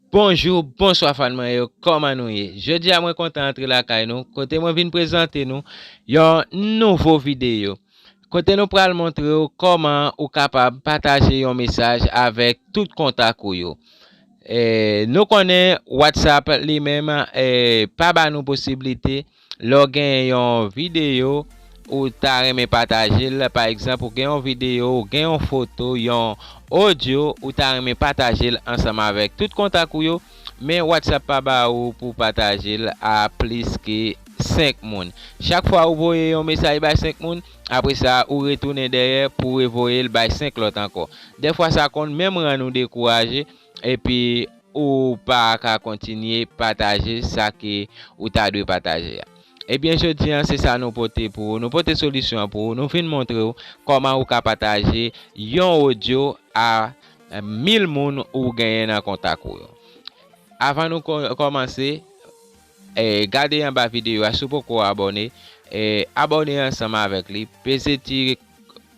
Bonjour, bonsoir fan mwen yo, comment nou ye? Jeudi a mwen kontan entre la kay nou, kote mwen vin prezante nou yon nouvo video. Kote nou pral montre yo koman ou kapab pataje yon mesaj avek tout kontak ou yo. Nou konen WhatsApp li menm pa ba nou posibilite lo gen yon video ou ta reme pataje l, par exemple ou gen yon video, ou gen yon foto, yon audio ou ta reme pataje l ansama avek tout kontak ou yo, men WhatsApp pa ba ou pou pataje l a plis ke 5 moun. Chak fwa ou voye yon mesaj bay 5 moun, apre sa ou retourne derrière pou voye l bay 5 lot anko. De fwa sa kon menm ran nou dekouraje, epi ou pa ka kontinye pataje sa ke ou ta dwe pataje ya. Ebyen jodi an, se sa nou pote pou nou pote solisyon pou nou fin montre ou koman ou ka pataje yon audio a 1000 moun ou genyen nan kontak ou yo. Avan nou komanse, gade yon ba video a sou pou ko abone, abone ansama avek li, pese ti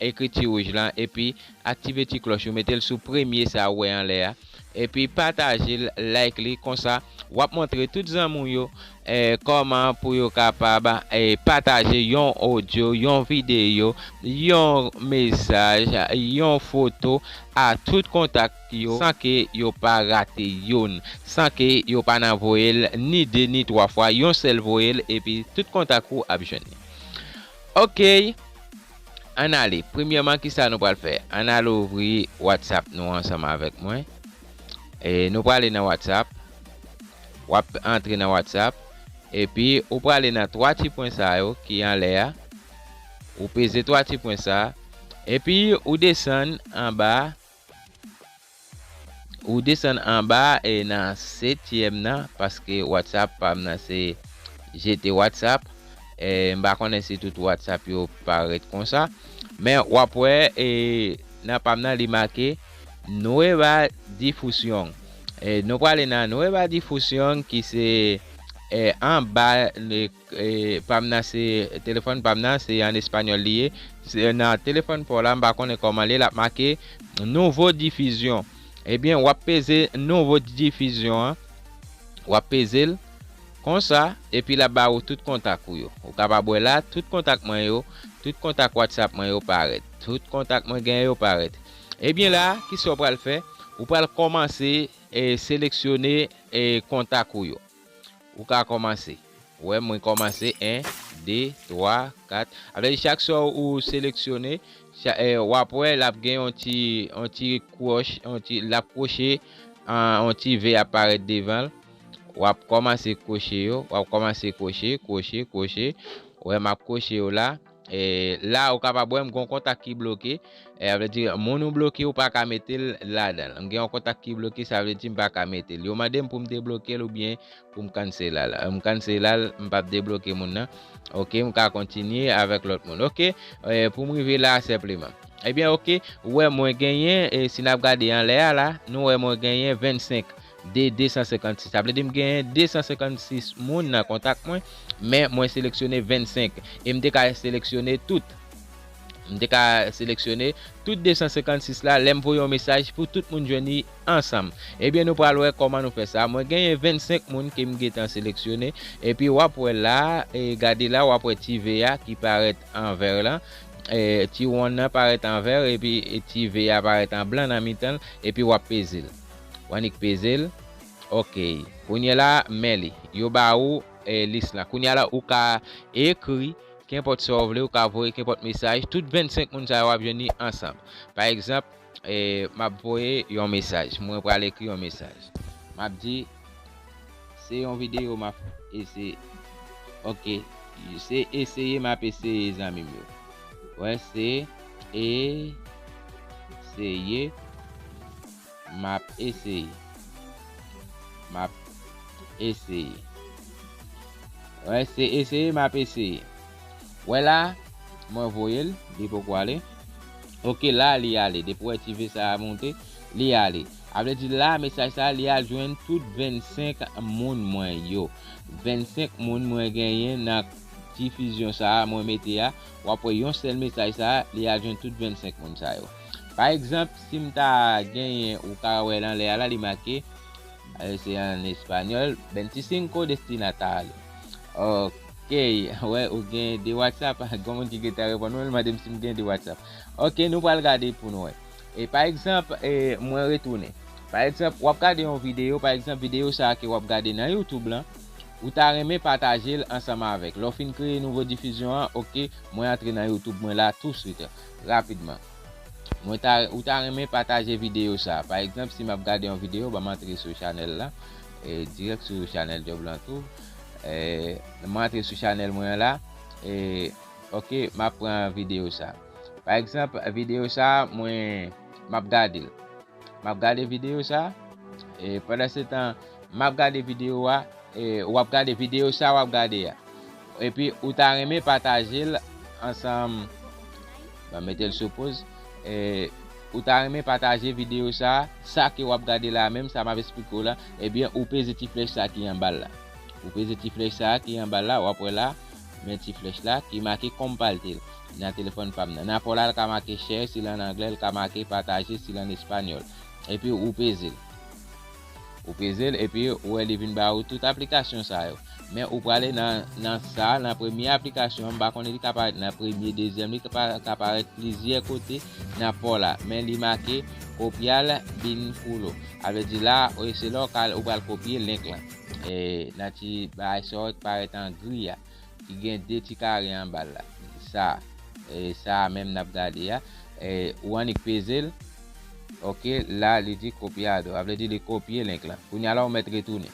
ekri ti rouge lan, epi aktive ti cloche ou metel sou premye sa we an le a, epi pataje like li kon sa wap montre tout zan moun yo koman pou yo kapab pataje yon audio, yon video, yon mesaj, yon foto a tout kontak yo san ke yo pa rate yon, san ke yo pa nan voyel ni 2 ni 3 fwa, yon sel voyel epi tout kontak ou ap jwenni. Ok, an ale, premièrement ki sa nou pral fè? An ale ouvri WhatsApp nou ansama avek mwen. Nou pral nan WhatsApp, wap entre nan WhatsApp, epi ou pral nan 3 ti point sa yo ki an le a, ou pese 3 ti point sa, epi ou desen an ba, e nan 7e nan, paske WhatsApp pam nan se jete WhatsApp, mba konen se tout WhatsApp yo paret kon sa, men wapwe nan pam nan li make Nueva Difusión. Nou pale nan Nueva Difusión ki se en ba pam nan se telefon pam nan se en espanyol liye, nan telefon pou la mba konen koman li la make Nouveau Diffusion. Ebyen wap peze Nouveau Diffusion, wap peze l kon sa, epi la ba ou tout kontak ou yo. Ou kapabwe la, tout kontak mwen yo, tout kontak WhatsApp mwen yo paret, tout kontak mwen gen yo paret. Ebyen la, ki so pral fe, ou pral komanse seleksyone kontak ou yo. Ou ka komanse. Ouwe, mwen komanse 1, 2, 3, 4. Ave chak so ou seleksyone, wapwe lap gen yon ti kwoche, lap kwoche, yon ti ve aparet devan. Wap komanse kwoche yo, wap komanse kwoche. Ouwe, map kwoche yo la. La ou kapabwe m gon kontak ki bloke, avle di moun ou bloke ou pa ka metel la dan. M gen yon kontak ki bloke, sa vle di m pa ka metel. Yo madem pou m debloke ou bien pou m kanselal. M kanselal, m pa debloke moun nan. Ok, m ka kontinye avek lot moun. Ok, pou m rive la sepleman. Ebyen ok, ouwe mwen genyen, si nap gade yon le a la, nou ouwe mwen genyen 25 de 256. Able di m genyen 256 moun nan kontak mwen, men mwen seleksyone 25. E m de ka seleksyone tout. M de ka seleksyone tout 256 la, lem voyon mesaj pou tout moun jweni ansam. Ebyen nou pral wè koman nou fè sa. Mwen genyen 25 moun ke m getan seleksyone. E pi wap wè la, gade la wap wè ti veya ki paret anver la. Ti wan nan paret anver, e pi ti veya paret an blan nan mitan, e pi wap pezel. Wanik pezel. Ok, kounye la meli, yo ba ou list la. Kounye la ou ka ekri, kenpot sovle ou ka voye kenpot mesaj, tout 25 moun sa wap jeni ansam. Par exemple, map voye yon mesaj, mwen pral ekri yon mesaj. Map di, se yon video map ese, ok, se eseye map eseye zanmim yo. Wè se eseye map eseye. Map eseye. Wè se eseye map eseye. Wè la, mwen voyel, di pou kwa le. Ok, la li ale, de pou etive sa a monte, li ale. Able di la, mesaj sa li al jwen tout 25 moun mwen yo. 25 moun mwen genyen nan diffusion sa mwen mette ya. Wapwe yon sel mesaj sa, li al jwen tout 25 moun sa yo. Par exemple, si mta genyen ou ka wè lan le ala li make, c'est en espagnol, 25 destinataires. Ok, ouais, ou gen de WhatsApp, comment qui est répondre, madame si gen de WhatsApp. Ok, nous allons regarder pour nous. Et par exemple, moi retourner. Par exemple, ou regarder une vidéo, par exemple, vidéo ça que vous regardez dans YouTube là, ou t'as aimé partager ensemble avec. Lorsqu'on fin créer une nouvelle diffusion, ok, moi entrer dans YouTube moi là tout de suite, rapidement. Ou t'as aimé partager vidéo ça. Par exemple, si m'a regardé une vidéo, bah m'entrer sur channel là, et direct sur channel Job Lantour. M'entrer sur channel moi là, et ok, m'a prend vidéo ça. Par exemple, vidéo ça, moi m'a regardé vidéo ça, et pendant ce temps, m'a regardé vidéo là, et ou regarder vidéo ça, ou regarder. Et puis, ou t'as aimé partager ensemble, bah mettez le suppose, et ou t'as aimé partager vidéo ça que ou regarder là même, ça m'a expliqué là, et bien, ou pèse petit flèche ça qui est en bas là. Ou pèse petit flèche ça qui est en bas là, ou après là, mais petit flèche là qui marqué compartir dans téléphone pas dans n'importe là qui marqué share si en anglais qui marqué partager si en espagnol et puis ou pèse et puis ou elle vient ba toute application ça yo. Mais ou pour aller dans ça dans première application ba qu'on est capable dans premier deuxième il capable plusieurs côtés dans pas là mais il marqué copial bin follow avec dit là c'est local ou va copier link là et là tu ba sort paraît en gris qui gagne deux petits carrés en bas là ça et ça même n'a regardé et ou on pèse ok là il dit copiado ça veut dire de copier link là pour y aller on mettre retourner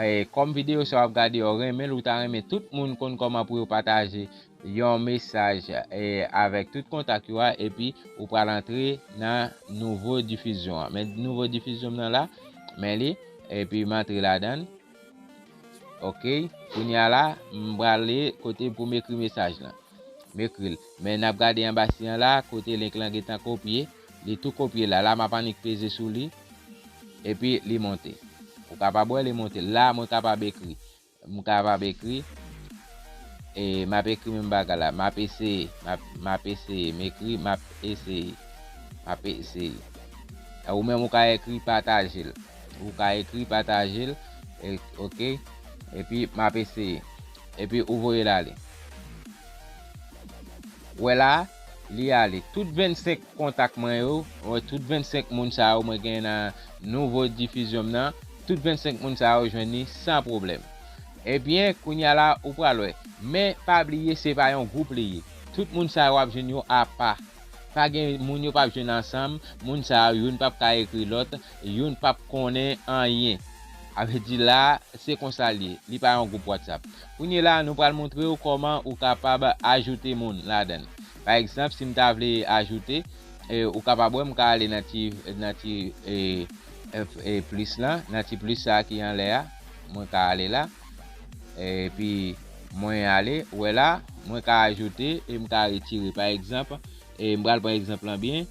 et comme vidéo ça va regarder on remet ou ta remet tout le monde comment pour partager un message et avec tout contact et puis ou pour rentrer dans nouveau diffusion mais nouveau diffusion là mais et puis m'entrer là-dedans. Ok, pour y aller m'aller côté pour m'écrire message là m'écrire mais n'a regarder en bas là côté link là qui est copié il tout copier là m'a panique peser sur lui et puis les monter ou capable les monter là moi capable écrire et m'a écrit même bagarre là m'a PC m'écrit m'a PC ou même ou ka écrit partager et ok et puis m'a PC et puis ouvrir là voilà li aller tout 25 contacts moi yo tout 25 moun ça yo moi gen dans nouveau diffusion nan tout 25 moun ça yo joindre sans problème et bien kounya là ou pral mais pas oublier c'est pas un groupe lié tout moun ça yo joindre à part pas gen moun yo pas joindre ensemble moun ça yo yon pas ka écrire l'autre yon pas connaît rien avec dit là c'est comme ça lié li pas un groupe WhatsApp kounya là nous pral montrer comment ou capable ajouter moun là-dedans. Par exemple, si m'ta vle ajouter ou capable m'ka aller nati plus là, nati plus ça qui en l'air, moi ka aller là et puis moi aller ou là, moi ka ajouter et m'ka retirer par exemple et m'bral par exemple bien,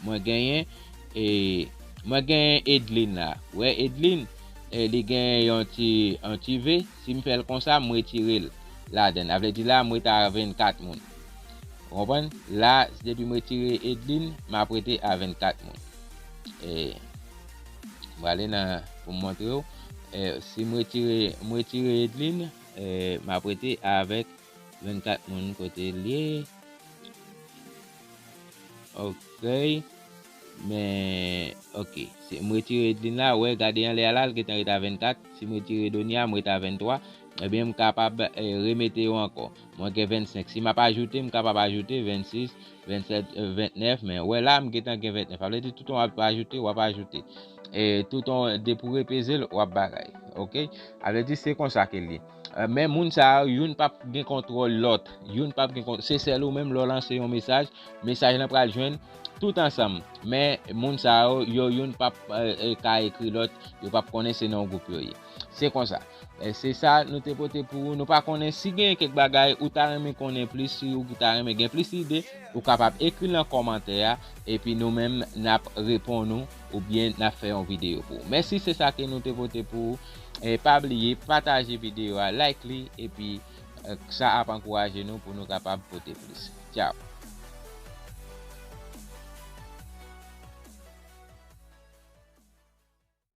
moi gagner Edlin là. Ouais, Edlin li gagne un petit V, si me fait comme ça, moi retirer là-dedans. Avec dit là, moi ta 24 moun. Comprenez? Là, depuis que je retire Edlin, m'a prêté à 24 moun. Et voilà pour montrer si je retire Edlin, m'a prêté avec 24 moun côté lié. OK. Mais OK, si je retire Edlin là, ouais, regardez en l'air là, qui est à 24, si je retire Donia, moi à 23. Eh bien, je suis capable de remettre encore. Moi, j'ai 25. Si je ne pas ajouté, je suis capable d'ajouter 26, 27, 29. Mais ouais, là, je suis 29. Ça veut dire tout le temps, on va ajouter, on va ajouter. Et tout le temps, pour repéser, on va bagaille. OK? Ça veut dire c'est comme ça qu'il est. Mais moun sa yon pas gen contrôle l'autre. Yon pas gen contrôle. C'est celle ou même leur lancer un message là pral joindre tout ensemble. Mais moun sa yon pas ka écrit l'autre, yo pas connaître c'est non groupe yo. C'est comme ça. C'est ça nous te porter pour nous pas connaître si gen quelque bagaille ou ta remen connaît plus ou ta remen gen plus idée ou capable écrire dans commentaire et puis nous même n'a répondre ou bien n'a fait une vidéo pour. Merci, c'est ça que nous te porter pour. Et pas oublier partager vidéo, like et puis ça a encouragé nous pour nous capables de porter plus. Ciao.